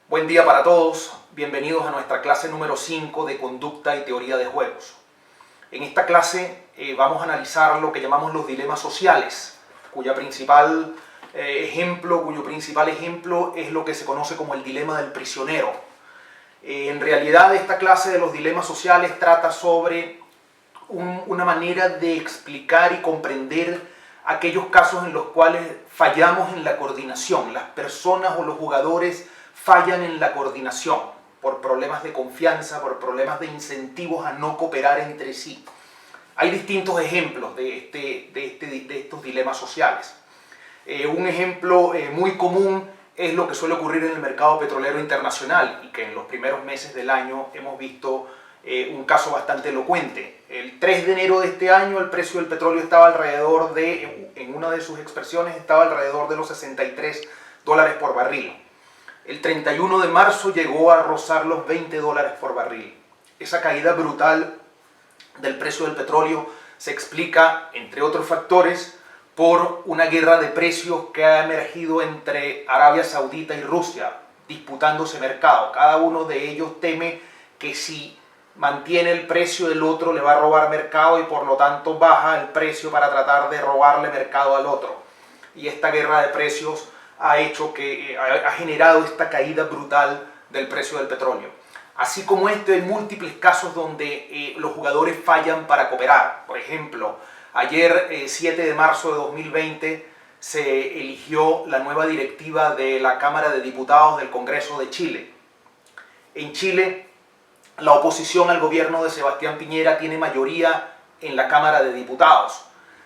Buen día para todos, bienvenidos a nuestra clase número 5 de Conducta y Teoría de Juegos. En esta clase vamos a analizar lo que llamamos los dilemas sociales, cuyo principal ejemplo es lo que se conoce como el dilema del prisionero. En realidad esta clase de los dilemas sociales trata sobre una manera de explicar y comprender aquellos casos en los cuales fallamos en la coordinación. Las personas o los jugadores fallan en la coordinación por problemas de confianza, por problemas de incentivos a no cooperar entre sí. Hay distintos ejemplos de estos dilemas sociales. Un ejemplo muy común es lo que suele ocurrir en el mercado petrolero internacional y que en los primeros meses del año hemos visto un caso bastante elocuente. El 3 de enero de este año el precio del petróleo estaba alrededor de, en una de sus expresiones, estaba alrededor de los $63 por barril. El 31 de marzo llegó a rozar los $20 por barril. Esa caída brutal del precio del petróleo se explica, entre otros factores, por una guerra de precios que ha emergido entre Arabia Saudita y Rusia, disputándose mercado. Cada uno de ellos teme que si mantiene el precio del otro le va a robar mercado y por lo tanto baja el precio para tratar de robarle mercado al otro. Y esta guerra de precios ha generado esta caída brutal del precio del petróleo. Así como hay múltiples casos donde los jugadores fallan para cooperar. Por ejemplo, ayer, 7 de marzo de 2020, se eligió la nueva directiva de la Cámara de Diputados del Congreso de Chile. En Chile, la oposición al gobierno de Sebastián Piñera tiene mayoría en la Cámara de Diputados.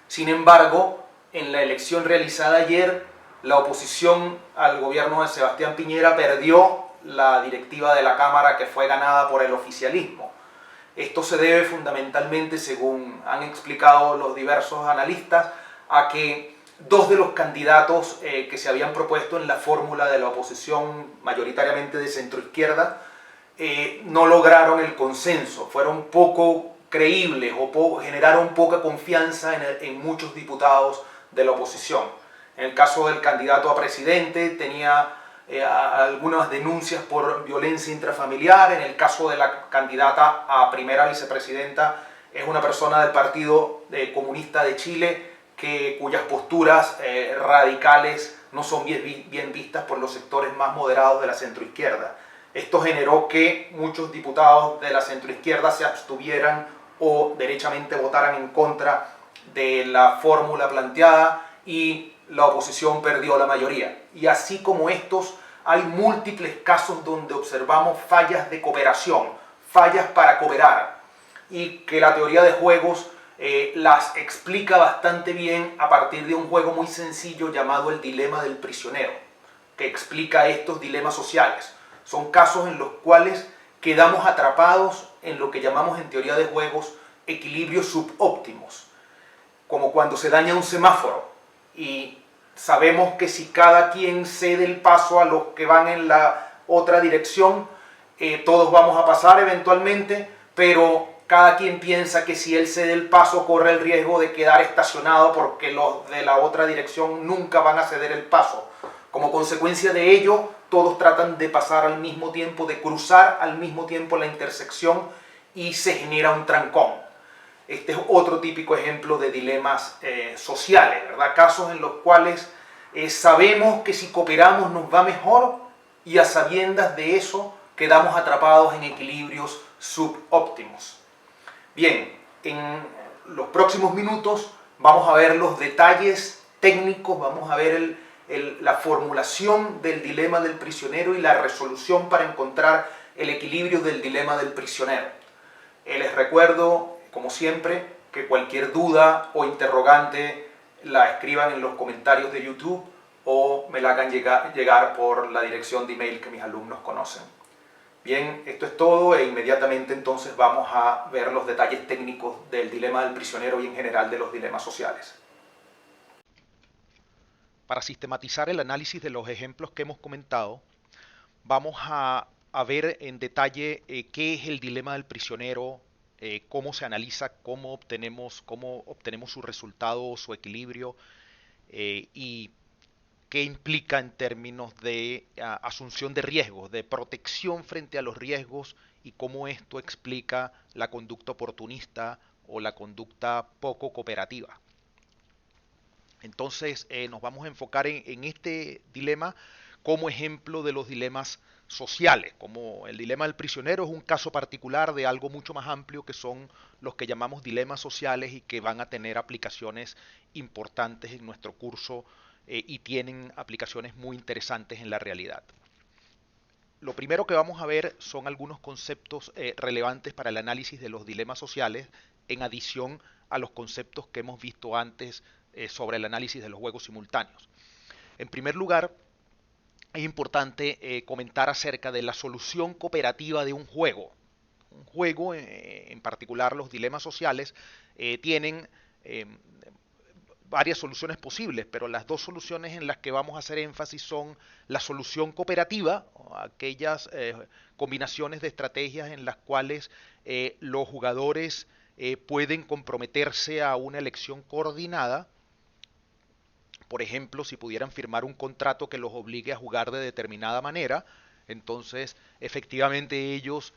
Sin embargo, en la elección realizada ayer, la oposición al gobierno de Sebastián Piñera perdió la directiva de la Cámara que fue ganada por el oficialismo. Esto se debe fundamentalmente, según han explicado los diversos analistas, a que dos de los candidatos que se habían propuesto en la fórmula de la oposición, mayoritariamente de centroizquierda, no lograron el consenso, fueron poco creíbles o generaron poca confianza en muchos diputados de la oposición. En el caso del candidato a presidente tenía algunas denuncias por violencia intrafamiliar. En el caso de la candidata a primera vicepresidenta es una persona del Partido Comunista de Chile cuyas posturas radicales no son bien vistas por los sectores más moderados de la centroizquierda. Esto generó que muchos diputados de la centroizquierda se abstuvieran o derechamente votaran en contra de la fórmula planteada y la oposición perdió la mayoría. Y así como estos, hay múltiples casos donde observamos fallas de cooperación, fallas para cooperar, y que la teoría de juegos las explica bastante bien a partir de un juego muy sencillo llamado el dilema del prisionero, que explica estos dilemas sociales. Son casos en los cuales quedamos atrapados en lo que llamamos en teoría de juegos equilibrios subóptimos, como cuando se daña un semáforo y sabemos que si cada quien cede el paso a los que van en la otra dirección, todos vamos a pasar eventualmente, pero cada quien piensa que si él cede el paso corre el riesgo de quedar estacionado porque los de la otra dirección nunca van a ceder el paso. Como consecuencia de ello, todos tratan de pasar al mismo tiempo, de cruzar al mismo tiempo la intersección y se genera un trancón. Este es otro típico ejemplo de dilemas sociales, ¿verdad? Casos en los cuales sabemos que si cooperamos nos va mejor y a sabiendas de eso quedamos atrapados en equilibrios subóptimos. Bien, en los próximos minutos vamos a ver los detalles técnicos, vamos a ver la formulación del dilema del prisionero y la resolución para encontrar el equilibrio del dilema del prisionero. Les recuerdo, como siempre, que cualquier duda o interrogante la escriban en los comentarios de YouTube o me la hagan llegar por la dirección de email que mis alumnos conocen. Bien, esto es todo e inmediatamente entonces vamos a ver los detalles técnicos del dilema del prisionero y en general de los dilemas sociales. Para sistematizar el análisis de los ejemplos que hemos comentado, vamos a ver en detalle qué es el dilema del prisionero, cómo se analiza, cómo obtenemos su resultado o su equilibrio y qué implica en términos de asunción de riesgos, de protección frente a los riesgos y cómo esto explica la conducta oportunista o la conducta poco cooperativa. Entonces nos vamos a enfocar en este dilema como ejemplo de los dilemas sociales, como el dilema del prisionero es un caso particular de algo mucho más amplio que son los que llamamos dilemas sociales y que van a tener aplicaciones importantes en nuestro curso y tienen aplicaciones muy interesantes en la realidad. Lo primero que vamos a ver son algunos conceptos relevantes para el análisis de los dilemas sociales, en adición a los conceptos que hemos visto antes sobre el análisis de los juegos simultáneos. En primer lugar, es importante comentar acerca de la solución cooperativa de un juego. Un juego, en particular los dilemas sociales, tienen varias soluciones posibles, pero las dos soluciones en las que vamos a hacer énfasis son la solución cooperativa, aquellas combinaciones de estrategias en las cuales los jugadores pueden comprometerse a una elección coordinada. Por ejemplo, si pudieran firmar un contrato que los obligue a jugar de determinada manera, entonces efectivamente ellos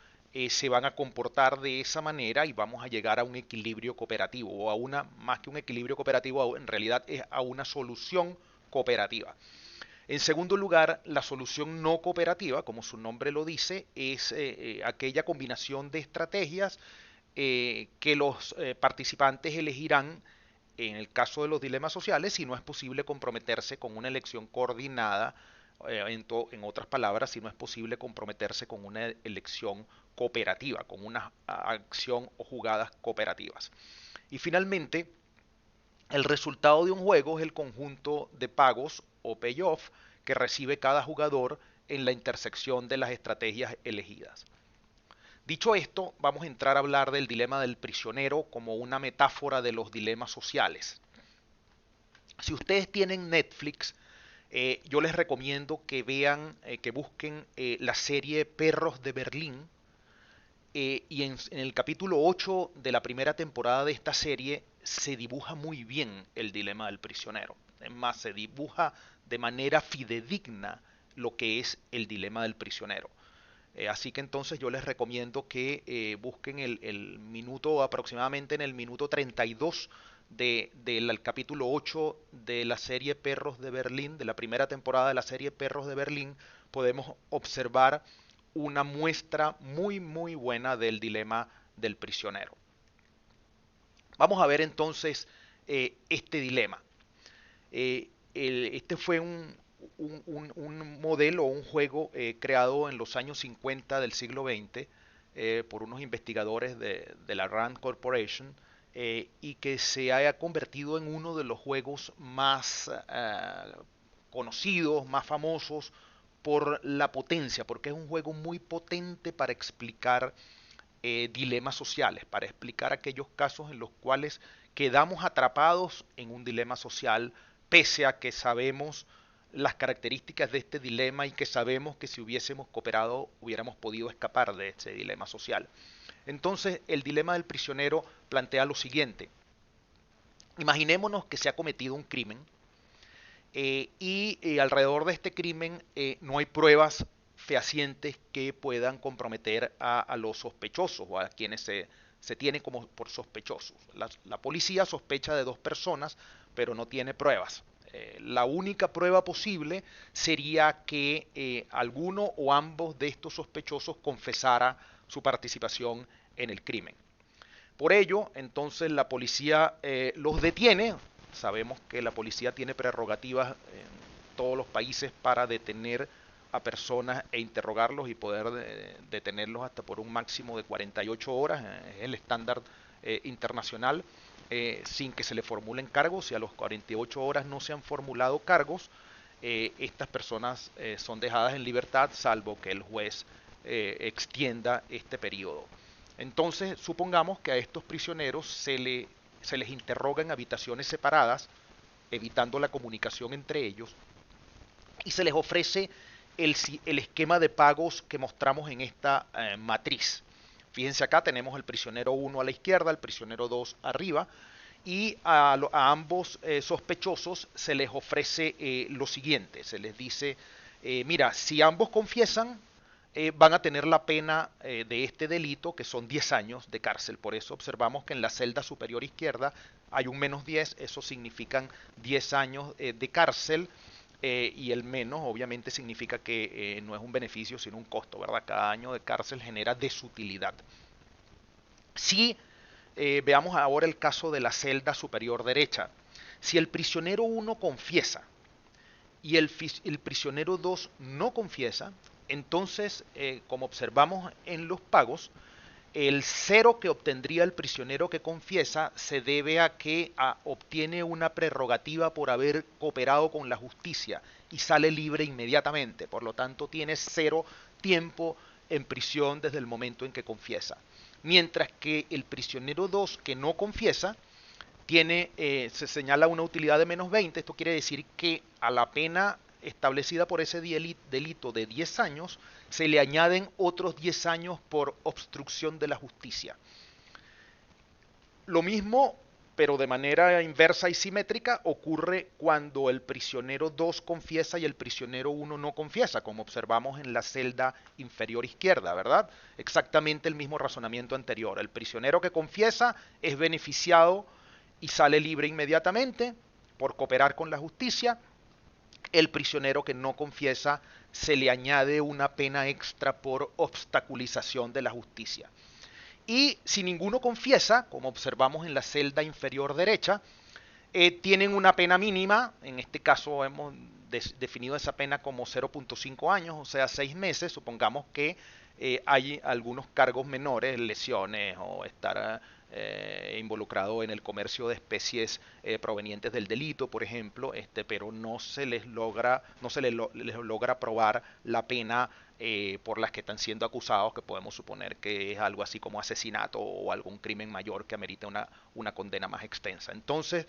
se van a comportar de esa manera y vamos a llegar a un equilibrio cooperativo o a una, más que un equilibrio cooperativo, en realidad es a una solución cooperativa. En segundo lugar, la solución no cooperativa, como su nombre lo dice, es aquella combinación de estrategias que los participantes elegirán en el caso de los dilemas sociales si no es posible comprometerse con una elección coordinada, en otras palabras, si no es posible comprometerse con una elección cooperativa, con una acción o jugadas cooperativas. Y finalmente, el resultado de un juego es el conjunto de pagos o payoff que recibe cada jugador en la intersección de las estrategias elegidas. Dicho esto, vamos a entrar a hablar del dilema del prisionero como una metáfora de los dilemas sociales. Si ustedes tienen Netflix, yo les recomiendo que vean, que busquen la serie Perros de Berlín. Y en el capítulo 8 de la primera temporada de esta serie se dibuja muy bien el dilema del prisionero. Es más, se dibuja de manera fidedigna lo que es el dilema del prisionero. Así que entonces yo les recomiendo que busquen el minuto, aproximadamente en el minuto 32 del capítulo 8 de la serie Perros de Berlín, de la primera temporada de la serie Perros de Berlín, podemos observar una muestra muy muy buena del dilema del prisionero. Vamos a ver entonces este dilema. Este fue un modelo, un juego creado en los años 50 del siglo XX por unos investigadores de la Rand Corporation y que se haya convertido en uno de los juegos más conocidos, más famosos por la potencia, porque es un juego muy potente para explicar dilemas sociales, para explicar aquellos casos en los cuales quedamos atrapados en un dilema social, pese a que sabemos las características de este dilema y que sabemos que si hubiésemos cooperado hubiéramos podido escapar de este dilema social. Entonces, el dilema del prisionero plantea lo siguiente. Imaginémonos que se ha cometido un crimen y alrededor de este crimen no hay pruebas fehacientes que puedan comprometer a los sospechosos o a quienes se tienen como por sospechosos. La policía sospecha de dos personas, pero no tiene pruebas. La única prueba posible sería que alguno o ambos de estos sospechosos confesara su participación en el crimen. Por ello, entonces la policía los detiene. Sabemos que la policía tiene prerrogativas en todos los países para detener a personas e interrogarlos y poder detenerlos hasta por un máximo de 48 horas, es el estándar internacional, sin que se le formulen cargos. Si a los 48 horas no se han formulado cargos, estas personas son dejadas en libertad, salvo que el juez extienda este periodo. Entonces, supongamos que a estos prisioneros se les interroga en habitaciones separadas, evitando la comunicación entre ellos, y se les ofrece el esquema de pagos que mostramos en esta matriz. Fíjense acá, tenemos el prisionero 1 a la izquierda, el prisionero 2 arriba, y a ambos sospechosos se les ofrece lo siguiente, se les dice, mira, si ambos confiesan, van a tener la pena de este delito, que son 10 años de cárcel. Por eso observamos que en la celda superior izquierda hay un -10, eso significan 10 años de cárcel, y el menos obviamente significa que no es un beneficio sino un costo, ¿verdad? Cada año de cárcel genera desutilidad. Si veamos ahora el caso de la celda superior derecha, si el prisionero 1 confiesa y el prisionero 2 no confiesa, entonces, como observamos en los pagos, el cero que obtendría el prisionero que confiesa se debe a que obtiene una prerrogativa por haber cooperado con la justicia y sale libre inmediatamente. Por lo tanto, tiene 0 tiempo en prisión desde el momento en que confiesa. Mientras que el prisionero 2 que no confiesa se señala una utilidad de -20. Esto quiere decir que a la pena establecida por ese delito de 10 años se le añaden otros 10 años por obstrucción de la justicia. Lo mismo, pero de manera inversa y simétrica, ocurre cuando el prisionero 2 confiesa y el prisionero 1 no confiesa, como observamos en la celda inferior izquierda, ¿verdad? Exactamente el mismo razonamiento anterior. El prisionero que confiesa es beneficiado y sale libre inmediatamente por cooperar con la justicia. El prisionero que no confiesa se le añade una pena extra por obstaculización de la justicia. Y si ninguno confiesa, como observamos en la celda inferior derecha, tienen una pena mínima. En este caso hemos definido esa pena como 0.5 años, o sea 6 meses. Supongamos que hay algunos cargos menores, lesiones o estar involucrado en el comercio de especies provenientes del delito, por ejemplo, pero no se les logra probar la pena por las que están siendo acusados, que podemos suponer que es algo así como asesinato o algún crimen mayor que amerita una condena más extensa. Entonces,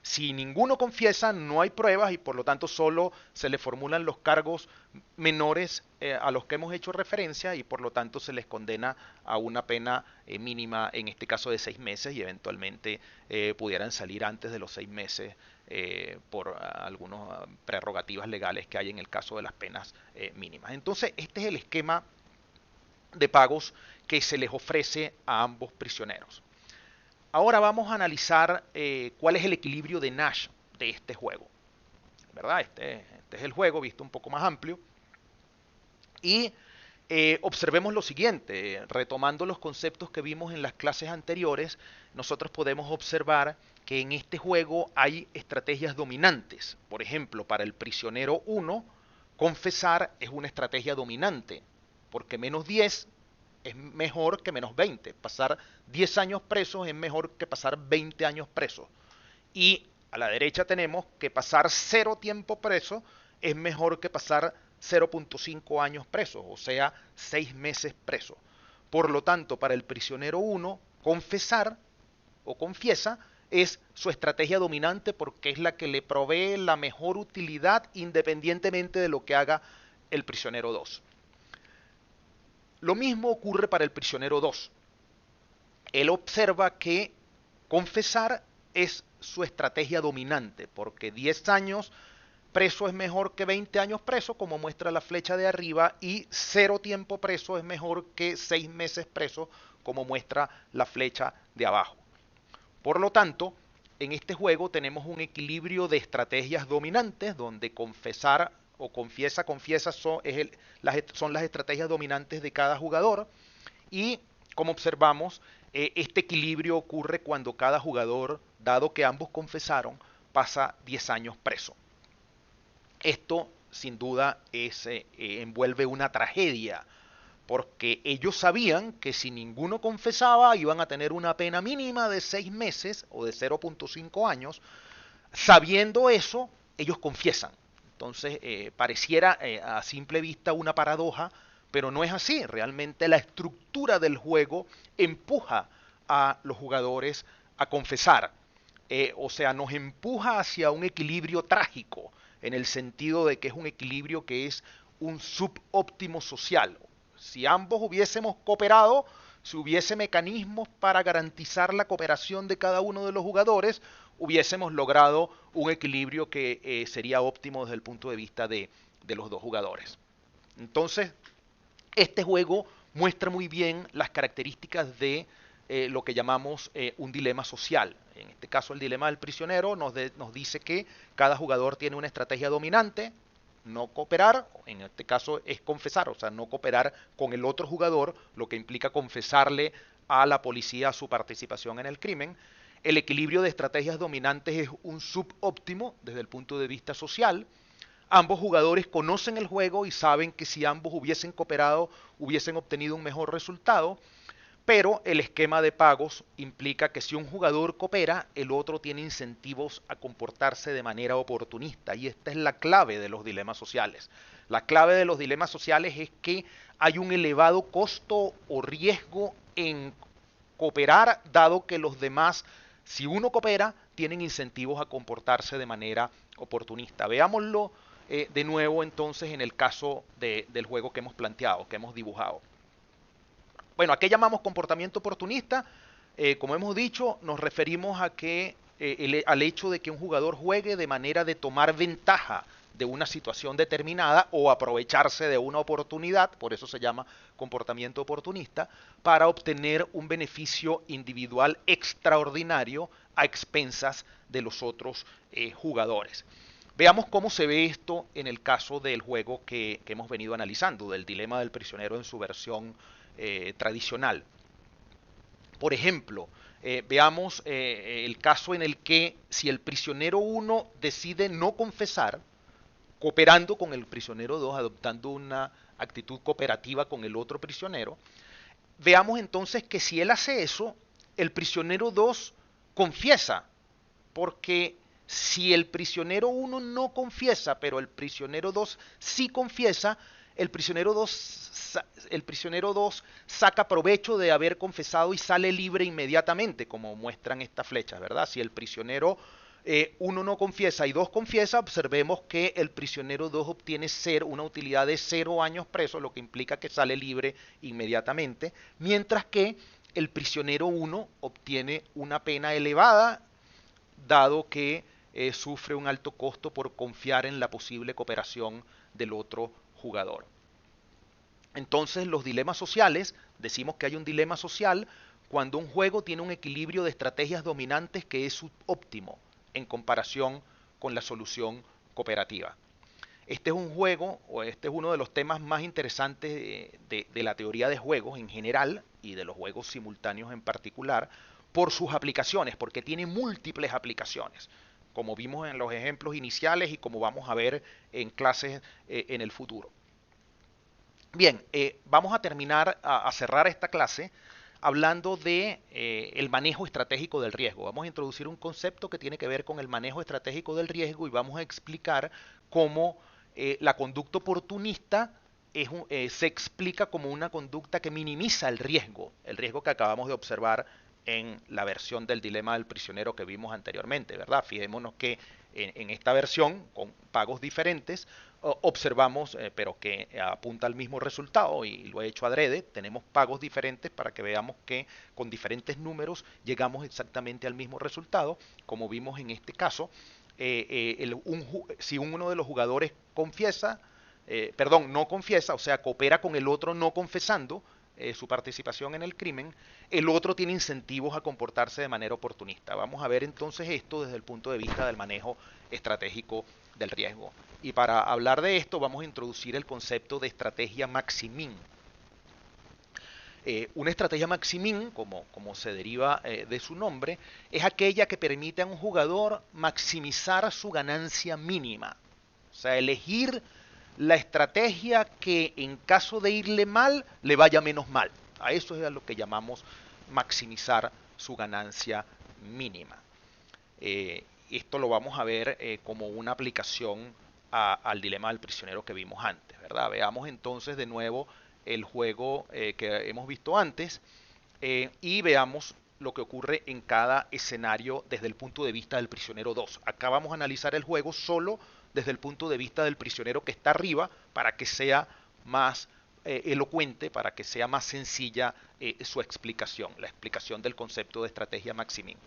si ninguno confiesa, no hay pruebas y por lo tanto solo se le formulan los cargos menores a los que hemos hecho referencia y por lo tanto se les condena a una pena mínima, en este caso de 6 meses, y eventualmente pudieran salir antes de los 6 meses por algunas prerrogativas legales que hay en el caso de las penas mínimas. Entonces, este es el esquema de pagos que se les ofrece a ambos prisioneros. Ahora vamos a analizar cuál es el equilibrio de Nash de este juego, ¿verdad? Este es el juego visto un poco más amplio. Y observemos lo siguiente, retomando los conceptos que vimos en las clases anteriores, nosotros podemos observar que en este juego hay estrategias dominantes. Por ejemplo, para el prisionero 1, confesar es una estrategia dominante, porque -10 es mejor que -20. Pasar 10 años presos es mejor que pasar 20 años presos. Y a la derecha tenemos que pasar 0 tiempo preso es mejor que pasar 0.5 años presos, o sea, 6 meses preso. Por lo tanto, para el prisionero 1, confesar o confiesa es su estrategia dominante porque es la que le provee la mejor utilidad independientemente de lo que haga el prisionero 2. Lo mismo ocurre para el prisionero 2. Él observa que confesar es su estrategia dominante, porque 10 años preso es mejor que 20 años preso, como muestra la flecha de arriba, y 0 tiempo preso es mejor que 6 meses preso, como muestra la flecha de abajo. Por lo tanto, en este juego tenemos un equilibrio de estrategias dominantes, donde confesar o confiesa son las estrategias dominantes de cada jugador, y como observamos, este equilibrio ocurre cuando cada jugador, dado que ambos confesaron, pasa 10 años preso. Esto sin duda envuelve una tragedia, porque ellos sabían que si ninguno confesaba iban a tener una pena mínima de 6 meses o de 0.5 años. Sabiendo eso, ellos confiesan. Entonces, pareciera a simple vista una paradoja, pero no es así. Realmente la estructura del juego empuja a los jugadores a confesar. O sea, nos empuja hacia un equilibrio trágico, en el sentido de que es un equilibrio que es un subóptimo social. Si ambos hubiésemos cooperado, si hubiese mecanismos para garantizar la cooperación de cada uno de los jugadores, hubiésemos logrado un equilibrio que sería óptimo desde el punto de vista de los dos jugadores. Entonces, este juego muestra muy bien las características de lo que llamamos un dilema social. En este caso, el dilema del prisionero nos dice que cada jugador tiene una estrategia dominante, no cooperar, en este caso es confesar, o sea, no cooperar con el otro jugador, lo que implica confesarle a la policía su participación en el crimen. El equilibrio de estrategias dominantes es un subóptimo desde el punto de vista social. Ambos jugadores conocen el juego y saben que si ambos hubiesen cooperado, hubiesen obtenido un mejor resultado. Pero el esquema de pagos implica que si un jugador coopera, el otro tiene incentivos a comportarse de manera oportunista. Y esta es la clave de los dilemas sociales. La clave de los dilemas sociales es que hay un elevado costo o riesgo en cooperar, dado que los demás, si uno coopera, tienen incentivos a comportarse de manera oportunista. Veámoslo de nuevo entonces en el caso del juego que hemos planteado, que hemos dibujado. Bueno, ¿a qué llamamos comportamiento oportunista? Como hemos dicho, nos referimos a al hecho de que un jugador juegue de manera de tomar ventaja de una situación determinada o aprovecharse de una oportunidad, por eso se llama comportamiento oportunista, para obtener un beneficio individual extraordinario a expensas de los otros jugadores. Veamos cómo se ve esto en el caso del juego que hemos venido analizando, del dilema del prisionero en su versión tradicional. Por ejemplo, veamos el caso en el que si el prisionero 1 decide no confesar, cooperando con el prisionero 2, adoptando una actitud cooperativa con el otro prisionero, veamos entonces que si él hace eso, el prisionero 2 confiesa, porque si el prisionero 1 no confiesa, pero el prisionero 2 sí confiesa, el prisionero 2 saca provecho de haber confesado y sale libre inmediatamente, como muestran estas flechas, ¿verdad? Si el prisionero 1 no confiesa y 2 confiesa, observemos que el prisionero 2 obtiene una utilidad de 0 años preso, lo que implica que sale libre inmediatamente, mientras que el prisionero 1 obtiene una pena elevada, dado que sufre un alto costo por confiar en la posible cooperación del otro jugador. Entonces, los dilemas sociales, decimos que hay un dilema social cuando un juego tiene un equilibrio de estrategias dominantes que es subóptimo en comparación con la solución cooperativa. Este es un juego, o este es uno de los temas más interesantes de la teoría de juegos en general y de los juegos simultáneos en particular, por sus aplicaciones, porque tiene múltiples aplicaciones, como vimos en los ejemplos iniciales y como vamos a ver en clases en el futuro. Bien, vamos a terminar, a cerrar esta clase hablando de el manejo estratégico del riesgo. Vamos a introducir un concepto que tiene que ver con el manejo estratégico del riesgo y vamos a explicar cómo la conducta oportunista se explica como una conducta que minimiza el riesgo que acabamos de observar en la versión del dilema del prisionero que vimos anteriormente, ¿verdad? Fijémonos que en esta versión, con pagos diferentes, observamos, pero que apunta al mismo resultado, y lo he hecho adrede, tenemos pagos diferentes para que veamos que con diferentes números llegamos exactamente al mismo resultado, como vimos en este caso. Si uno de los jugadores no confiesa, o sea, coopera con el otro no confesando su participación en el crimen, el otro tiene incentivos a comportarse de manera oportunista. Vamos a ver entonces esto desde el punto de vista del manejo estratégico del riesgo. Y para hablar de esto vamos a introducir el concepto de estrategia maximin. Una estrategia maximin, como se deriva de su nombre, es aquella que permite a un jugador maximizar su ganancia mínima. O sea, elegir la estrategia que en caso de irle mal, le vaya menos mal. A eso es a lo que llamamos maximizar su ganancia mínima. Esto lo vamos a ver como una aplicación al dilema del prisionero que vimos antes, ¿verdad? Veamos entonces de nuevo el juego que hemos visto antes y veamos lo que ocurre en cada escenario desde el punto de vista del prisionero 2. Acá vamos a analizar el juego solo desde el punto de vista del prisionero que está arriba para que sea más elocuente para que sea más sencilla su explicación, la explicación del concepto de estrategia Maximin.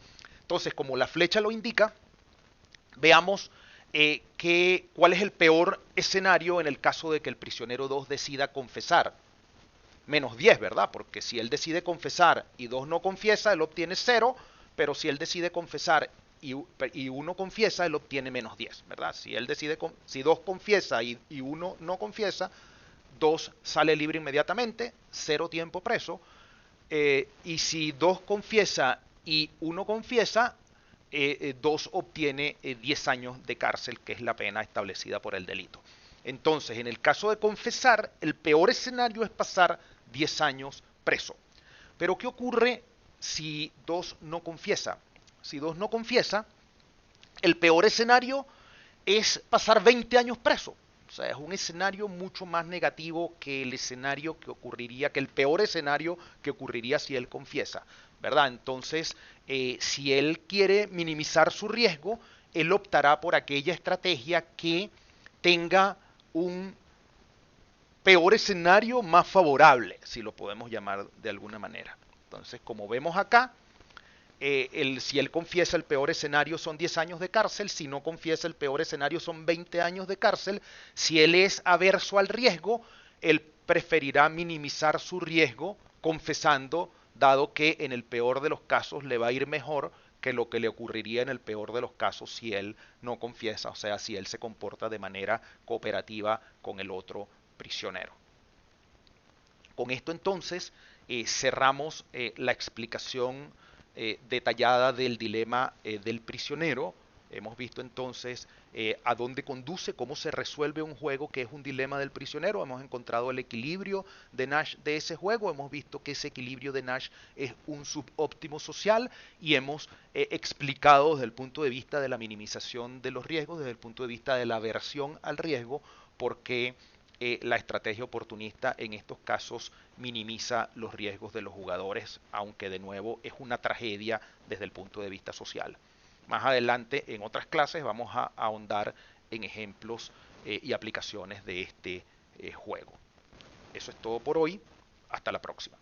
Entonces, como la flecha lo indica, veamos cuál es el peor escenario en el caso de que el prisionero 2 decida confesar. Menos 10, ¿verdad? Porque si él decide confesar y 2 no confiesa, él obtiene 0, pero si él decide confesar y 1 confiesa, él obtiene menos 10, ¿verdad? Si 2 confiesa y 1 no confiesa, 2 sale libre inmediatamente, 0 tiempo preso, y si 2 confiesa y 1 confiesa, 2 obtiene 10 años de cárcel, que es la pena establecida por el delito. Entonces, en el caso de confesar, el peor escenario es pasar 10 años preso. Pero ¿qué ocurre si 2 no confiesa? Si 2 no confiesa, el peor escenario es pasar 20 años preso. O sea, es un escenario mucho más negativo que el escenario que ocurriría, que el peor escenario que ocurriría si él confiesa, ¿verdad? Entonces, si él quiere minimizar su riesgo, él optará por aquella estrategia que tenga un peor escenario más favorable, si lo podemos llamar de alguna manera. Entonces, como vemos acá, si él confiesa el peor escenario son 10 años de cárcel, si no confiesa el peor escenario son 20 años de cárcel. Si él es averso al riesgo, él preferirá minimizar su riesgo confesando, dado que en el peor de los casos le va a ir mejor que lo que le ocurriría en el peor de los casos si él no confiesa, o sea, si él se comporta de manera cooperativa con el otro prisionero. Con esto entonces cerramos la explicación detallada del dilema del prisionero. Hemos visto entonces a dónde conduce, cómo se resuelve un juego que es un dilema del prisionero. Hemos encontrado el equilibrio de Nash de ese juego. Hemos visto que ese equilibrio de Nash es un subóptimo social y hemos explicado desde el punto de vista de la minimización de los riesgos, desde el punto de vista de la aversión al riesgo, por qué la estrategia oportunista en estos casos minimiza los riesgos de los jugadores, aunque de nuevo es una tragedia desde el punto de vista social. Más adelante, en otras clases, vamos a ahondar en ejemplos y aplicaciones de este juego. Eso es todo por hoy. Hasta la próxima.